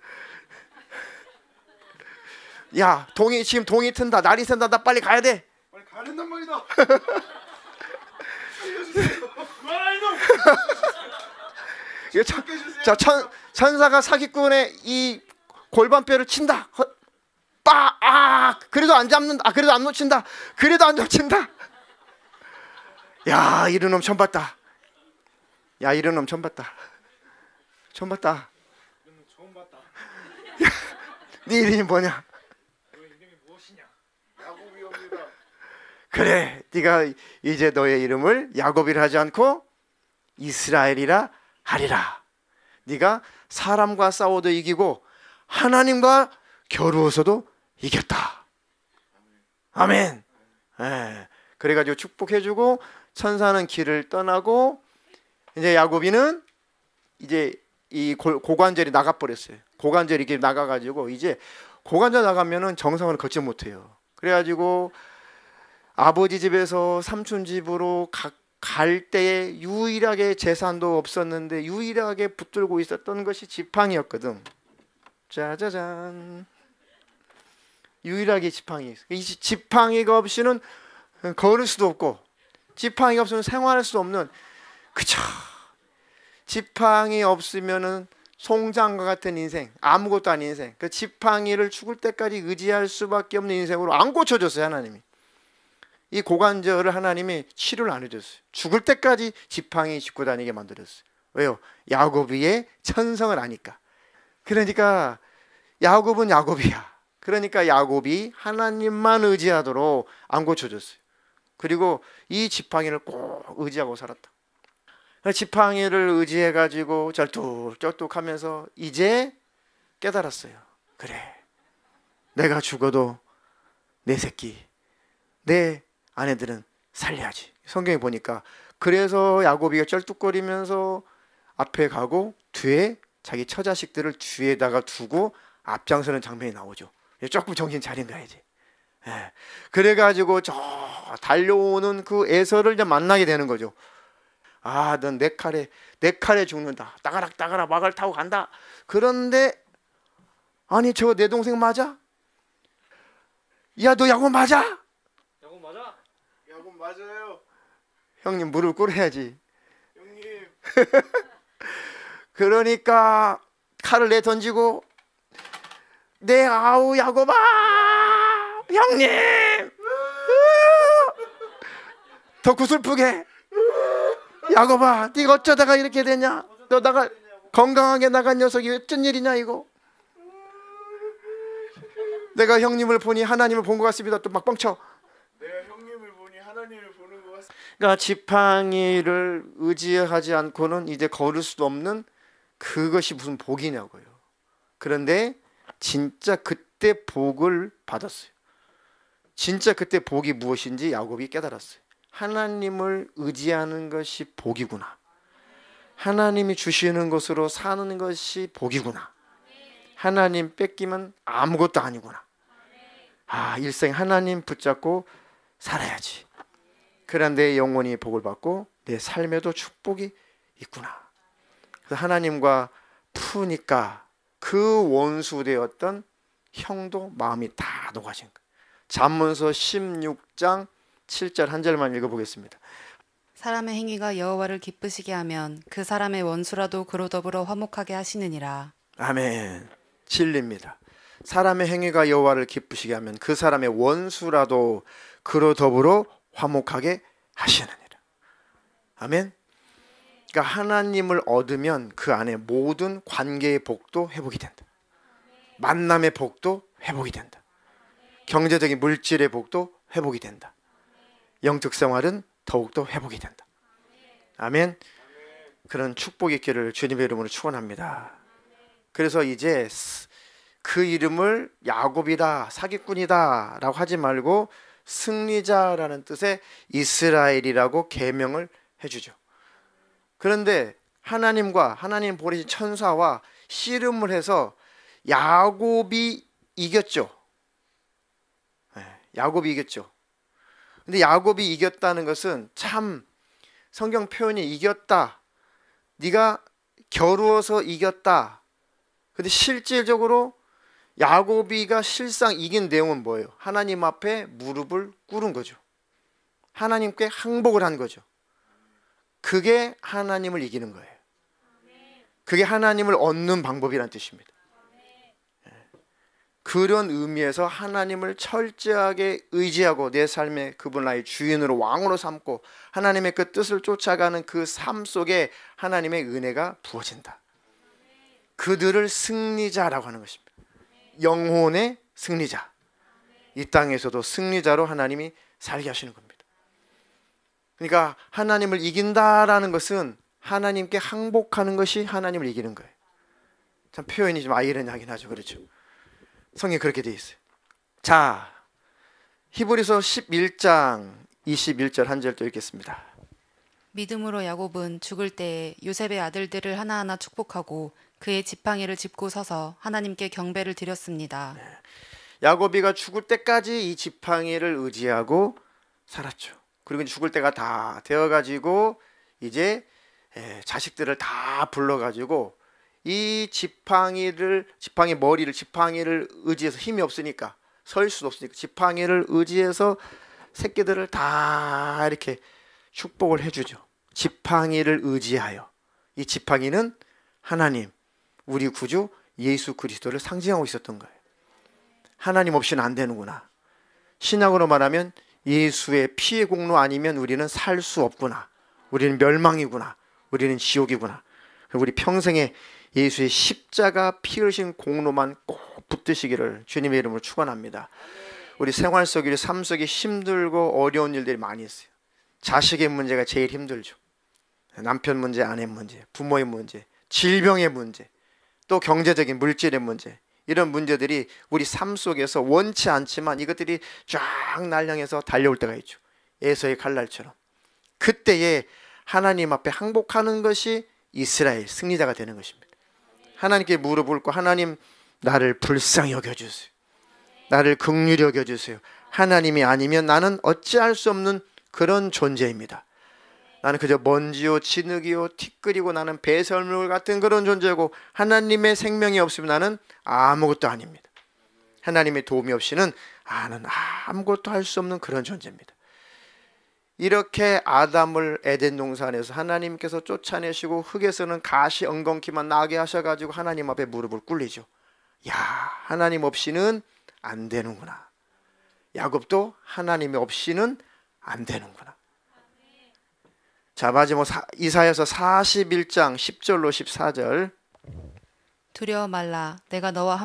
야, 지금 동이 튼다. 날이 샌다. 나 빨리 가야 돼. 빨리 가야 된단 말이다. 살려주세요. 놔라 이놈. 이거 자, 천사가 사기꾼의 이 골반뼈를 친다. 그래도 안 잡는다. 그래도 안 놓친다. 그래도 안 놓친다. 야, 이런 놈 처음 봤다. 야, 이런 놈 처음 봤다. 처음 봤다. 처음 봤다. 네 이름이 뭐냐? 너 이름이 무엇이냐? 야곱이옵니다. 그래, 네가 이제 너의 이름을 야곱이라 하지 않고 이스라엘이라 하리라. 네가 사람과 싸워도 이기고 하나님과 겨루어서도 이겼다. 아멘. 예. 그래가지고 축복해주고 천사는 길을 떠나고 이제 야곱이는 이제 이 고관절이 나가버렸어요. 고관절이 이렇게 나가가지고 이제 고관절 나가면은 정상을 걷지 못해요. 그래가지고 아버지 집에서 삼촌 집으로 갈 때에 유일하게 재산도 없었는데 유일하게 붙들고 있었던 것이 지팡이였거든. 짜자잔. 유일하게 지팡이. 이 지팡이가 없이는 걸을 수도 없고 지팡이가 없으면 생활할 수 없는, 그쵸, 지팡이 없으면은 송장과 같은 인생, 아무것도 아닌 인생, 그 지팡이를 죽을 때까지 의지할 수밖에 없는 인생으로 안 고쳐줬어요. 하나님이 이 고관절을 하나님이 치료를 안 해줬어요. 죽을 때까지 지팡이 짚고 다니게 만들었어요. 왜요? 야곱이의 천성을 아니까. 그러니까 야곱은 야곱이야. 그러니까 야곱이 하나님만 의지하도록 안 고쳐줬어요. 그리고 이 지팡이를 꼭 의지하고 살았다. 지팡이를 의지해가지고 쩔뚝쩔뚝하면서 이제 깨달았어요. 그래, 내가 죽어도 내 새끼, 내 아내들은 살려야지. 성경에 보니까 그래서 야곱이가 쩔뚝거리면서 앞에 가고 뒤에 자기 처자식들을 뒤에다가 두고 앞장서는 장면이 나오죠. 조금 정신 차린 가야지. 예. 그래가지고 저 달려오는 그 에서를 이제 만나게 되는 거죠. 아, 넌 내 칼에 죽는다. 따가락 막을 타고 간다. 그런데 아니, 저거 내 동생 맞아? 야, 너 야곱 맞아? 야곱 맞아? 야곱 맞아요. 형님 무릎 꿇어야지. 형님. 그러니까 칼을 내 던지고 아우 야곱아, 형님, 더 구슬프게, 야곱아, 네가 어쩌다가 이렇게 되냐? 너 건강하게 나간 녀석이 어쩐 일이냐 이거? 내가 형님을 보니 하나님을 본 것 같습니다. 또 막 뻥쳐. 내가 형님을 보니 하나님을 보는 것 같습니다. 그러니까 지팡이를 의지하지 않고는 이제 걸을 수도 없는 그것이 무슨 복이냐고요. 그런데 진짜 그때 복을 받았어요. 진짜 그때 복이 무엇인지 야곱이 깨달았어요. 하나님을 의지하는 것이 복이구나. 하나님이 주시는 것으로 사는 것이 복이구나. 하나님 뺏기면 아무것도 아니구나. 아, 일생 하나님 붙잡고 살아야지. 그런데 영원히 복을 받고 내 삶에도 축복이 있구나. 그래서 하나님과 푸니까 그 원수되었던 형도 마음이 다 녹아진 거예요. 잠언서 16장 7절 한 절만 읽어보겠습니다. 사람의 행위가 여호와를 기쁘시게 하면 그 사람의 원수라도 그로 더불어 화목하게 하시느니라. 아멘. 진리입니다. 사람의 행위가 여호와를 기쁘시게 하면 그 사람의 원수라도 그로 더불어 화목하게 하시느니라. 아멘. 그러니까 하나님을 얻으면 그 안에 모든 관계의 복도 회복이 된다. 만남의 복도 회복이 된다. 경제적인 물질의 복도 회복이 된다. 영적 생활은 더욱더 회복이 된다. 아멘. 그런 축복이 있기를 주님의 이름으로 축원합니다. 그래서 이제 그 이름을 야곱이다, 사기꾼이다 라고 하지 말고 승리자라는 뜻의 이스라엘이라고 계명을 해주죠. 그런데 하나님 보내신 천사와 씨름을 해서 야곱이 이겼죠. 야곱이 이겼죠. 근데 야곱이 이겼다는 것은 참 성경 표현이 이겼다. 네가 겨루어서 이겼다. 근데 실질적으로 야곱이가 실상 이긴 내용은 뭐예요? 하나님 앞에 무릎을 꿇은 거죠. 하나님께 항복을 한 거죠. 그게 하나님을 이기는 거예요. 그게 하나님을 얻는 방법이란 뜻입니다. 그런 의미에서 하나님을 철저하게 의지하고 내 삶의 그분 나의 주인으로 왕으로 삼고 하나님의 그 뜻을 쫓아가는 그 삶 속에 하나님의 은혜가 부어진다. 그들을 승리자라고 하는 것입니다. 영혼의 승리자. 이 땅에서도 승리자로 하나님이 살게 하시는 겁니다. 그러니까 하나님을 이긴다라는 것은 하나님께 항복하는 것이 하나님을 이기는 거예요. 참 표현이 좀 아이러니하긴 하죠. 그렇죠? 성경이 그렇게 되어 있어요. 자, 히브리서 11장 21절 한 절 또 읽겠습니다. 믿음으로 야곱은 죽을 때에 요셉의 아들들을 하나하나 축복하고 그의 지팡이를 짚고 서서 하나님께 경배를 드렸습니다. 야곱이가 죽을 때까지 이 지팡이를 의지하고 살았죠. 그리고 죽을 때가 다 되어가지고 이제 자식들을 다 불러가지고 이 지팡이를 의지해서 힘이 없으니까 설 수도 없으니까 지팡이를 의지해서 새끼들을 다 이렇게 축복을 해주죠. 지팡이를 의지하여. 이 지팡이는 하나님, 우리 구주 예수 그리스도를 상징하고 있었던 거예요. 하나님 없이는 안 되는구나. 신약으로 말하면 예수의 피의 공로 아니면 우리는 살 수 없구나. 우리는 멸망이구나. 우리는 지옥이구나. 우리 평생에 예수의 십자가 피 흘리신 공로만 꼭 붙드시기를 주님의 이름으로 축원합니다. 우리 생활 속에, 우리 삶 속에 힘들고 어려운 일들이 많이 있어요. 자식의 문제가 제일 힘들죠. 남편 문제, 아내 문제, 부모의 문제, 질병의 문제, 또 경제적인 물질의 문제, 이런 문제들이 우리 삶 속에서 원치 않지만 이것들이 쫙 날량해서 달려올 때가 있죠. 에서의 칼날처럼. 그때에 하나님 앞에 항복하는 것이 이스라엘 승리자가 되는 것입니다. 하나님께 무릎 꿇고 하나님 나를 불쌍히 여겨주세요. 나를 긍휼히 여겨주세요. 하나님이 아니면 나는 어찌할 수 없는 그런 존재입니다. 나는 그저 먼지요 진흙이요 티끌이고 나는 배설물 같은 그런 존재고 하나님의 생명이 없으면 나는 아무것도 아닙니다. 하나님의 도움이 없이는 나는 아무것도 할 수 없는 그런 존재입니다. 이렇게 아담을 에덴 동산에서 하나님께서 쫓아내시고 흙에서는 가시 엉겅퀴만 나게 하셔가지고 하나님 앞에 무릎을 꿇리죠. 야, 하나님 없이는 안 되는구나. 야곱도 하나님 없이는 안 되는구나. 자, 마지막 이사야서 41장 10절로 14절. 두려워 말라 내가 너와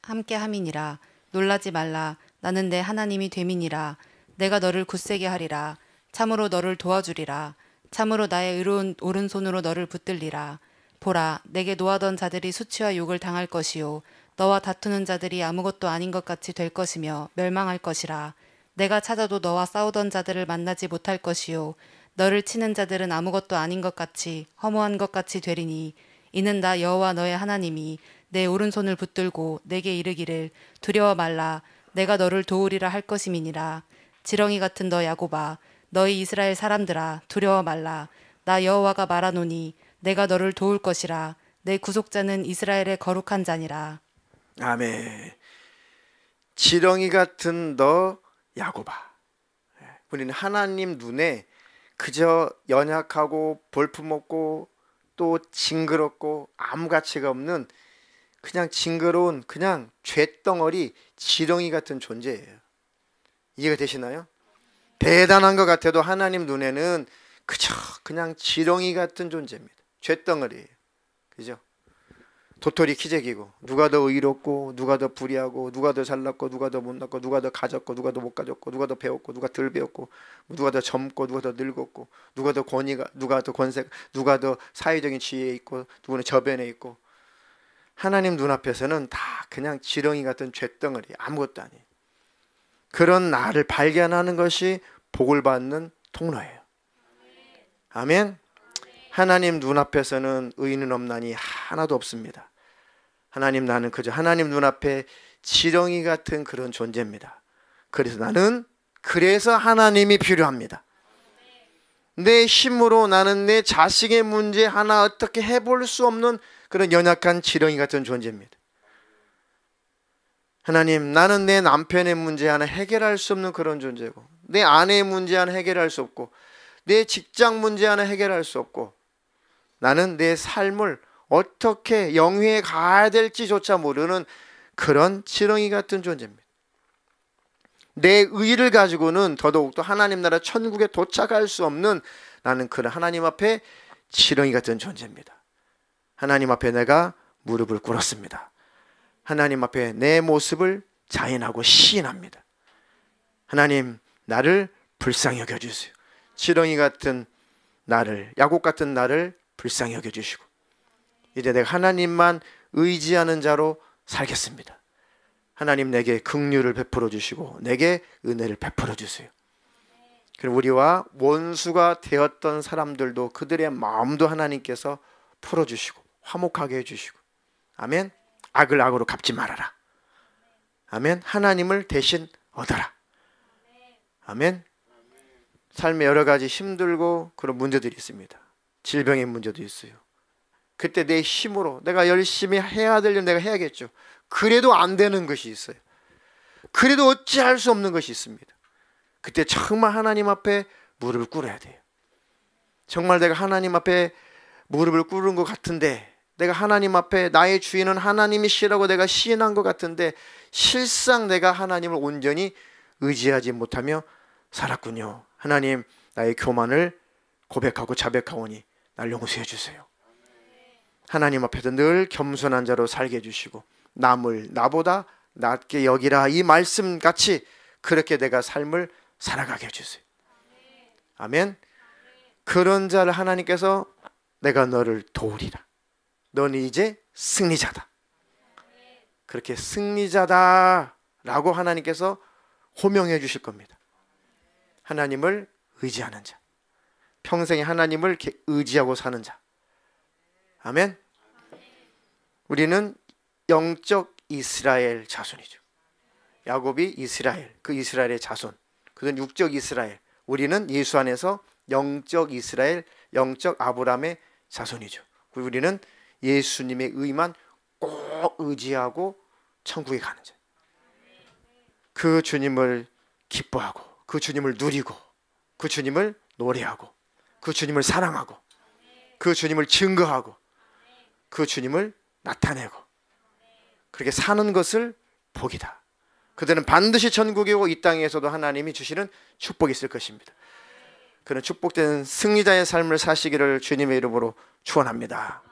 함께함이니라. 놀라지 말라 나는 내 하나님이 됨이니라. 내가 너를 굳세게 하리라. 참으로 너를 도와주리라. 참으로 나의 의로운 오른손으로 너를 붙들리라. 보라 내게 노하던 자들이 수치와 욕을 당할 것이요 너와 다투는 자들이 아무것도 아닌 것 같이 될 것이며 멸망할 것이라. 내가 찾아도 너와 싸우던 자들을 만나지 못할 것이요 너를 치는 자들은 아무것도 아닌 것 같이 허무한 것 같이 되리니 이는 나 여호와 너의 하나님이 내 오른손을 붙들고 내게 이르기를 두려워 말라 내가 너를 도우리라 할 것임이니라. 지렁이 같은 너 야곱아 너희 이스라엘 사람들아 두려워 말라. 나 여호와가 말하노니 내가 너를 도울 것이라. 내 구속자는 이스라엘의 거룩한 자니라. 아멘. 지렁이 같은 너 야곱아. 우리는 하나님 눈에 그저 연약하고 볼품없고 또 징그럽고 아무 가치가 없는 그냥 징그러운 그냥 쇳덩어리 지렁이 같은 존재예요. 이해가 되시나요? 대단한 것 같아도 하나님 눈에는 그저 그냥 지렁이 같은 존재입니다. 쇳덩어리예요. 그죠? 도토리 키재기고 누가 더 의롭고 누가 더 불의하고 누가 더 잘났고 누가 더 못났고 누가 더 가졌고 누가 더 못 가졌고 누가 더 배웠고 누가 덜 배웠고 누가 더 젊고 누가 더 늙었고 누가 더 권위가 누가 더 권세 누가 더 사회적인 지위에 있고 누구는 저변에 있고 하나님 눈앞에서는 다 그냥 지렁이 같은 쇳덩어리 아무것도 아니에요. 그런 나를 발견하는 것이 복을 받는 통로예요. 아멘. 하나님 눈앞에서는 의인은 없나니 하나도 없습니다. 하나님 나는 그저 하나님 눈앞에 지렁이 같은 그런 존재입니다. 그래서 나는 그래서 하나님이 필요합니다. 내 힘으로 나는 내 자식의 문제 하나 어떻게 해볼 수 없는 그런 연약한 지렁이 같은 존재입니다. 하나님, 나는 내 남편의 문제 하나 해결할 수 없는 그런 존재고, 내 아내의 문제 하나 해결할 수 없고, 내 직장 문제 하나 해결할 수 없고, 나는 내 삶을 어떻게 영위해 가야 될지조차 모르는 그런 지렁이 같은 존재입니다. 내 의를 가지고는 더더욱도 하나님 나라 천국에 도착할 수 없는 나는 그런 하나님 앞에 지렁이 같은 존재입니다. 하나님 앞에 내가 무릎을 꿇었습니다. 하나님 앞에 내 모습을 자인하고 시인합니다. 하나님, 나를 불쌍히 여겨주세요. 지렁이 같은 나를, 야곱 같은 나를 불쌍히 여겨주시고, 이제 내가 하나님만 의지하는 자로 살겠습니다. 하나님, 내게 긍휼을 베풀어 주시고 내게 은혜를 베풀어 주세요. 그리고 우리와 원수가 되었던 사람들도 그들의 마음도 하나님께서 풀어주시고 화목하게 해주시고, 아멘. 악을 악으로 갚지 말아라. 아멘. 하나님을 대신 얻어라. 아멘. 삶에 여러 가지 힘들고 그런 문제들이 있습니다. 질병의 문제도 있어요. 그때 내 힘으로 내가 열심히 해야 될 일 내가 해야겠죠. 그래도 안 되는 것이 있어요. 그래도 어찌할 수 없는 것이 있습니다. 그때 정말 하나님 앞에 무릎을 꿇어야 돼요. 정말 내가 하나님 앞에 무릎을 꿇은 것 같은데, 내가 하나님 앞에 나의 주인은 하나님이시라고 내가 시인한 것 같은데 실상 내가 하나님을 온전히 의지하지 못하며 살았군요. 하나님, 나의 교만을 고백하고 자백하오니 날 용서해 주세요. 하나님 앞에서 늘 겸손한 자로 살게 해주시고 남을 나보다 낮게 여기라, 이 말씀같이 그렇게 내가 삶을 살아가게 해주세요. 아멘. 그런 자를 하나님께서 내가 너를 도우리라, 너는 이제 승리자다, 그렇게 승리자다라고 하나님께서 호명해 주실 겁니다. 하나님을 의지하는 자, 평생에 하나님을 이렇게 의지하고 사는 자. 아멘. 우리는 영적 이스라엘 자손이죠. 야곱이 이스라엘, 그 이스라엘의 자손, 그는 육적 이스라엘. 우리는 예수 안에서 영적 이스라엘, 영적 아브라함의 자손이죠. 우리는 예수님의 의만 꼭 의지하고 천국에 가는 자. 그 주님을 기뻐하고, 그 주님을 누리고, 그 주님을 노래하고, 그 주님을 사랑하고, 그 주님을 증거하고, 그 주님을 나타내고, 그렇게 사는 것을 복이다. 그들은 반드시 천국에 오고 이 땅에서도 하나님이 주시는 축복이 있을 것입니다. 그런 축복된 승리자의 삶을 사시기를 주님의 이름으로 축원합니다.